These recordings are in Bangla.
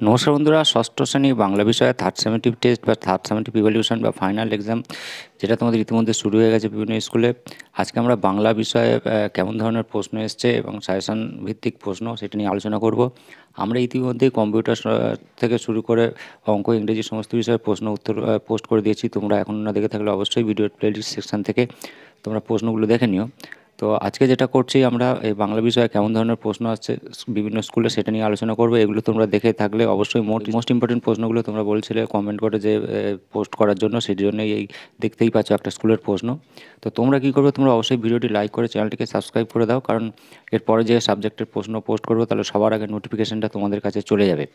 নমস্কার বন্ধুরা, ষষ্ঠ শ্রেণী বাংলা বিষয়ে থার্ড সেমেটিভ টেস্ট বা থার্ড সেমেটিভ ইভ্যালুয়েশন বা ফাইনাল এক্সাম যেটা তোমাদের ইতিমধ্যে শুরু হয়ে গেছে বিভিন্ন স্কুলে। আজকে আমরা বাংলা বিষয়ে কেমন ধরনের প্রশ্ন এসছে এবং সাজেশন ভিত্তিক প্রশ্ন সেটা নিয়ে আলোচনা করব। আমরা ইতিমধ্যেই কম্পিউটার থেকে শুরু করে অঙ্ক, ইংরেজি সমস্ত বিষয়ে প্রশ্ন উত্তর পোস্ট করে দিয়েছি। তোমরা এখন না দেখে থাকলে অবশ্যই ভিডিওর প্লেলিস্ট সেকশন থেকে তোমরা প্রশ্নগুলো দেখে নিও। তো আজকে যেটা করছি, আমরা এই বাংলা বিষয়ে কেমন ধরনের প্রশ্ন আসছে বিভিন্ন স্কুলে সেটা নিয়ে আলোচনা করবো। এগুলো তোমরা দেখে থাকলে অবশ্যই মোস্ট ইম্পর্টেন্ট প্রশ্নগুলো তোমরা বলছিলে কমেন্ট করে যে পোস্ট করার জন্য, সেই জন্যই এই দেখতেই পাচ্ছ একটা স্কুলের প্রশ্ন। তো তোমরা কী করবে, তোমরা অবশ্যই ভিডিওটি লাইক করে চ্যানেলটিকে সাবস্ক্রাইব করে দাও, কারণ এরপরে যে সাবজেক্টের প্রশ্ন পোস্ট করবো তাহলে সবার আগে নোটিফিকেশানটা তোমাদের কাছে চলে যাবে।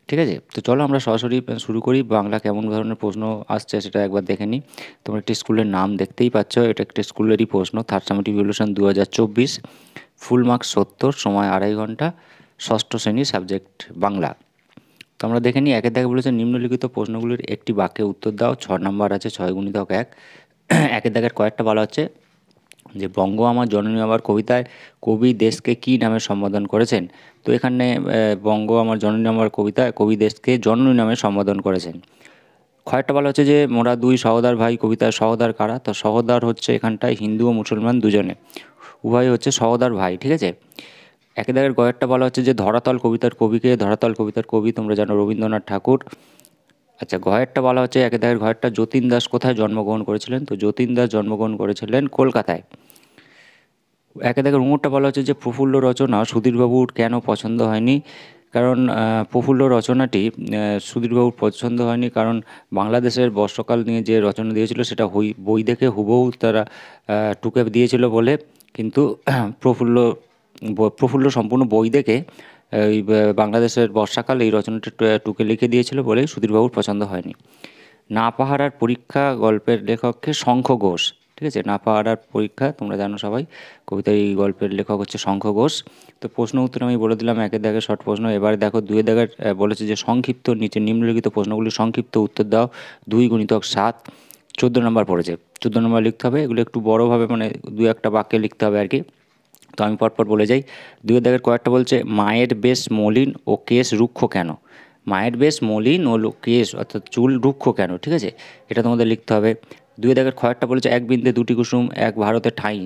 ঠিক আছে, তো চলো আমরা সরাসরি শুরু করি। বাংলা কেমন ধরনের প্রশ্ন আসছে সেটা একবার দেখে নিই। তোমরা একটি স্কুলের নাম দেখতেই পাচ্ছ, এটা একটা স্কুলেরই প্রশ্ন। Third summative evaluation 2024, full marks 70, সময় 2.5 ঘন্টা, ষষ্ঠ শ্রেণী, সাবজেক্ট বাংলা। তো আমরা দেখে নিই। একের দাগে বলেছে নিম্নলিখিত প্রশ্নগুলির একটি বাক্যে উত্তর দাও। 6 নম্বর আছে, 6x1। একের দাগের কয়েকটা বলা হচ্ছে যে বঙ্গ আমার জননী আমার কবিতায় কবি দেশকে কী নামে সম্বোধন করেছেন। তো এখানে বঙ্গ আমার জননী আমার কবিতায় কবি দেশকে জননী নামে সম্বোধন করেছেন। কয়েকটা বলা হচ্ছে যে মোরা দুই সহোদর ভাই কবিতার সহোদর কারা। তো সহোদর হচ্ছে এখানটায় হিন্দু ও মুসলমান দুজনে, উভয় হচ্ছে সহোদর ভাই। ঠিক আছে, একই দাগের গয়েরটা বলা হচ্ছে যে ধরাতল কবিতার কবিকে। ধরাতল কবিতার কবি তোমরা জানো রবীন্দ্রনাথ ঠাকুর। আচ্ছা, ঘয়েরটা বলা হচ্ছে একে দাগের ঘয়েরটা যতীন দাস কোথায় জন্মগ্রহণ করেছিলেন। তো যতীন দাস জন্মগ্রহণ করেছিলেন কলকাতায়। একে দাগের উঙরটা বলা হচ্ছে যে প্রফুল্ল রচনা সুধীরবাবুর কেন পছন্দ হয়নি। কারণ প্রফুল্ল রচনাটি সুধীরবাবুর পছন্দ হয়নি কারণ বাংলাদেশের বর্ষাকাল নিয়ে যে রচনা দিয়েছিল সেটা বই দেখে হুবহু তারা টুকে দিয়েছিল বলে, কিন্তু প্রফুল্ল প্রফুল্ল সম্পূর্ণ বই দেখে এই বাংলাদেশের বর্ষাকাল এই রচনাটি টুকে লিখে দিয়েছিল বলে সুধীরবাবুর পছন্দ হয়নি। না পাহারার পরীক্ষা গল্পের লেখককে শঙ্খ ঘোষ। ঠিক আছে, না পাহারার পরীক্ষা তোমরা জানো সবাই, কবিতার এই গল্পের লেখক হচ্ছে শঙ্খ ঘোষ। তো প্রশ্ন উত্তর আমি বলে দিলাম, একের দাগের শর্ট প্রশ্ন। এবারে দেখো দুয়ের দাগের বলেছে যে সংক্ষিপ্ত নিচে নিম্নলিখিত প্রশ্নগুলি সংক্ষিপ্ত উত্তর দাও। 2x7, 14 নম্বর পড়েছে। 14 নম্বর লিখতে হবে, এগুলো একটু বড়োভাবে মানে দু একটা বাক্যে লিখতে হবে আর কি। তো আমি পরপর বলে যাই। দুয়ের দাগের কয়েকটা বলছে মায়ের বেশ মলিন ও কেশ রুক্ষ কেন। মায়ের বেশ মলিন ও কেশ অর্থাৎ চুল রুক্ষ কেন। ঠিক আছে, এটা তোমাদের লিখতে হবে। দুয়ের দাগের কয়েকটা বলেছে এক বিন্দে দুটি কুসুম এক ভারতে ঠাঁই।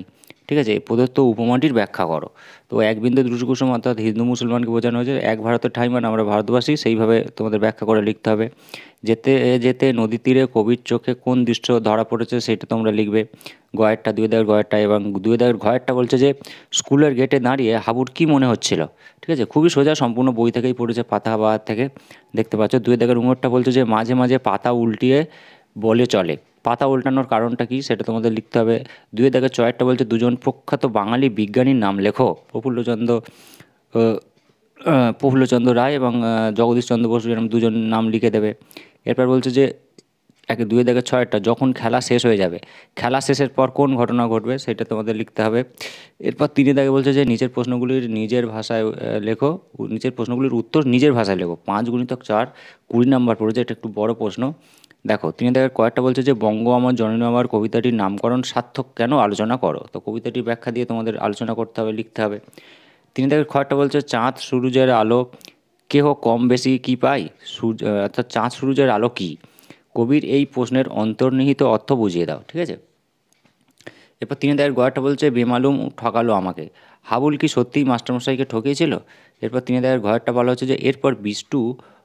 ঠিক আছে, প্রদত্ত উপমাটির ব্যাখ্যা করো। তো এক বিন্দু দুটি কুসুম অর্থাৎ হিন্দু মুসলমানকে বোঝানো হয়েছে, এক ভারতের ঠাঁই মানে আমরা ভারতবাসী, সেইভাবে তোমাদের ব্যাখ্যা করে লিখতে হবে। যেতে যেতে নদী তীরে কবির চোখে কোন দৃশ্য ধরা পড়েছে সেটা তোমরা লিখবে। গয়েরটা দুই দাগের গয়েরটা, এবং দুই দাগের ঘয়েরটা বলছে যে স্কুলের গেটে দাঁড়িয়ে হাবুর কী মনে হচ্ছিল। ঠিক আছে, খুবই সোজা, সম্পূর্ণ বই থেকেই পড়েছে, পাতা বাহার থেকে দেখতে পাচ্ছ। দুই দাগের উঙরটা বলছে যে মাঝে মাঝে পাতা উল্টিয়ে বলে চলে। পাতা উল্টানোর কারণটা কী সেটা তোমাদের লিখতে হবে। দুই দাগের চয়েরটা বলছে দুজন প্রখ্যাত বাঙালি বিজ্ঞানীর নাম লেখো। প্রফুল্লচন্দ্র রায় এবং জগদীশচন্দ্র বসু, এরকম দুজন নাম লিখে দেবে। এরপর বলছে যে দুই দাগের ছয়টা যখন খেলা শেষ হয়ে যাবে, খেলা শেষের পর কোন ঘটনা ঘটবে সেটা তোমাদের লিখতে হবে। এরপর 3 দাগে বলছে যে নিচের প্রশ্নগুলির নিজের ভাষায় লেখো, নিচের প্রশ্নগুলির উত্তর নিজের ভাষায় লেখো। 5x4, 20 নম্বর পড়েছে, এটা একটু বড় প্রশ্ন। দেখো 3 দাগের কয়েকটা বলছে যে বঙ্গ আমার জননী আমার কবিতাটির নামকরণ সার্থক কেন আলোচনা করো। তো কবিতাটির ব্যাখ্যা দিয়ে তোমাদের আলোচনা করতে হবে, লিখতে হবে। 3 দাগের কয়েকটা বলছে চাঁদ সূর্যের আলো কেহ কম বেশি কি পায়। সূর্য অর্থাৎ চাঁদ সূর্যের আলো কী। কবির এই প্রশ্নের অন্তর্নিহিত অর্থ বুঝিয়ে দাও। ঠিক আছে, এরপর 3 দাগের গয়ারটা বলছে বেমালুম ঠকালো আমাকে। হাবুল কি সত্যিই মাস্টারমশাইকে ঠকিয়েছিল। এরপর 3 দাগের ঘয়েরটা বলা হচ্ছে যে এরপর বিষ্টু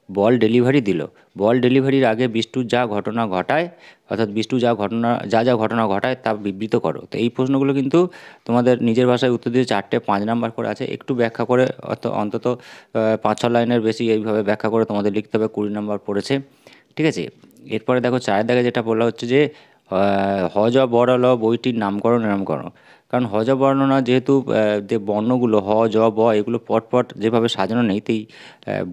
বল ডেলিভারি দিল। বল ডেলিভারির আগে বিষ্টু যা ঘটনা ঘটায়, অর্থাৎ বিষ্টু যা ঘটনা ঘটায় তা বিবৃত করো। তো এই প্রশ্নগুলো কিন্তু তোমাদের নিজের ভাষায় উত্তর দিয়ে 4টে 5 নাম্বার করে আছে, একটু ব্যাখ্যা করে অন্তত 5-6 লাইনের বেশি এইভাবে ব্যাখ্যা করে তোমাদের লিখতে হবে। 20 নাম্বার পড়েছে। ঠিক আছে, এরপরে দেখো 4 দাগে যেটা বলা হচ্ছে যে হজ বরল বইটির নামকরণ এরম করো। কারণ হজ বর্ণনা যেহেতু যে বর্ণগুলো হ জ ব এগুলো পটপট যেভাবে সাজানো নেই, তেই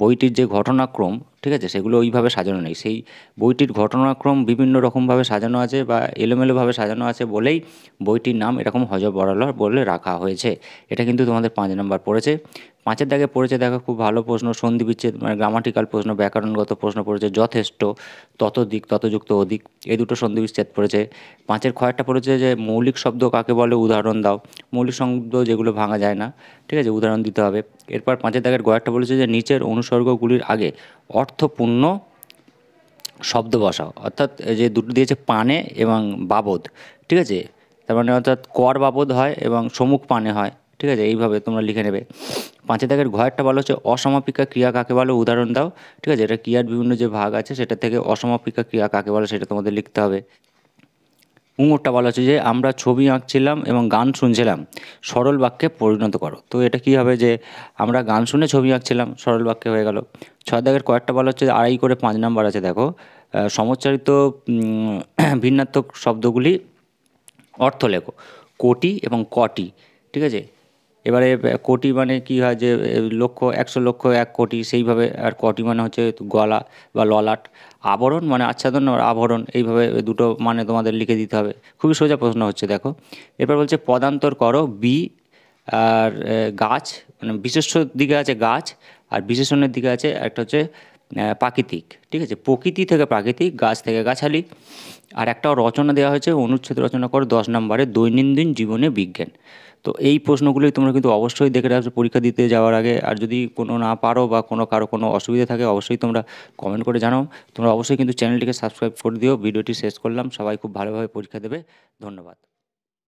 বইটির যে ঘটনাক্রম, ঠিক আছে, সেগুলো ওইভাবে সাজানো নেই। সেই বইটির ঘটনাক্রম বিভিন্ন রকমভাবে সাজানো আছে বা এলোমেলোভাবে সাজানো আছে বলেই বইটির নাম এরকম হজ বরল বলে রাখা হয়েছে। এটা কিন্তু তোমাদের 5 নাম্বার পড়েছে। 5-এর দাগে পড়েছে দেখো খুব ভালো প্রশ্ন, সন্ধি বিচ্ছেদ মানে গ্রামাটিক্যাল প্রশ্ন, ব্যাকরণগত প্রশ্ন পড়েছে, যথেষ্ট, ততোধিক, ততযুক্ত, অধিক, এই দুটো সন্ধি বিচ্ছেদ পড়েছে। 5-এর ক্ষয়টা পড়েছে যে মৌলিক শব্দ কাকে বলে উদাহরণ দাও, মৌলিক শব্দ যেগুলো ভাঙা যায় না, ঠিক আছে, উদাহরণ দিতে হবে। এরপর 5-এর দাগের গয়েরটা বলেছে যে নিচের অনুসর্গগুলির আগে অর্থপূর্ণ শব্দ বসাও, অর্থাৎ এই যে দুটো দিয়েছে পানে এবং বাবদ, ঠিক আছে, তার মানে অর্থাৎ কর বাবদ হয় এবং সম্মুখ পানে হয়, ঠিক আছে, এইভাবে তোমরা লিখে নেবে। 5-এর দাগের ঘয়েরটা বলা হচ্ছে অসমাপিকা ক্রিয়া কাকে বলে উদাহরণ দাও, ঠিক আছে, এটা ক্রিয়ার বিভিন্ন যে ভাগ আছে সেটা থেকে অসমাপিকা ক্রিয়া কাকে বলে সেটা তোমাদের লিখতে হবে। উঙরটা বলা হচ্ছে যে আমরা ছবি আঁকছিলাম এবং গান শুনছিলাম, সরল বাক্যে পরিণত করো। তো এটা কী হবে যে আমরা গান শুনে ছবি আঁকছিলাম, সরল বাক্যে হয়ে গেল। 6 দাগের কয়েকটা বলা হচ্ছে যে আড়াই করে 5 নাম্বার আছে দেখো, সমচ্চারিত ভিন্নাত্মক শব্দগুলি অর্থ লেখো, কোটি এবং কটি, ঠিক আছে। এবারে কোটি মানে কি হয় যে লক্ষ, 100 লক্ষ, 1 কোটি, সেইভাবে। আর কটি মানে হচ্ছে গলা বা ললাট। আবরণ মানে আচ্ছাদন আর আভরণ, এইভাবে দুটো মানে তোমাদের লিখে দিতে হবে। খুবই সোজা প্রশ্ন হচ্ছে দেখো। এরপর বলছে পদান্তর করো বি আর গাছ, মানে বিশেষ্য দিকে আছে গাছ আর বিশেষণের দিকে আছে একটা হচ্ছে প্রাকৃতিক, ঠিক আছে, প্রকৃতি থেকে প্রাকৃতিক, গাছ থেকে গাছালি। আর একটাও রচনা দেওয়া হয়েছে, অনুচ্ছেদ রচনা করো 10 নম্বরে, দৈনন্দিন জীবনে বিজ্ঞান। তো এই প্রশ্নগুলোই তোমরা কিন্তু অবশ্যই দেখে রাখবে পরীক্ষা দিতে যাওয়ার আগে। আর যদি কোনো না পারো বা কারো কোনো অসুবিধা থাকে অবশ্যই তোমরা কমেন্ট করে জানাও। তোমরা অবশ্যই কিন্তু চ্যানেলটিকে সাবস্ক্রাইব করে দিও। ভিডিওটি শেষ করলাম, সবাই খুব ভালোভাবে পরীক্ষা দেবে। ধন্যবাদ।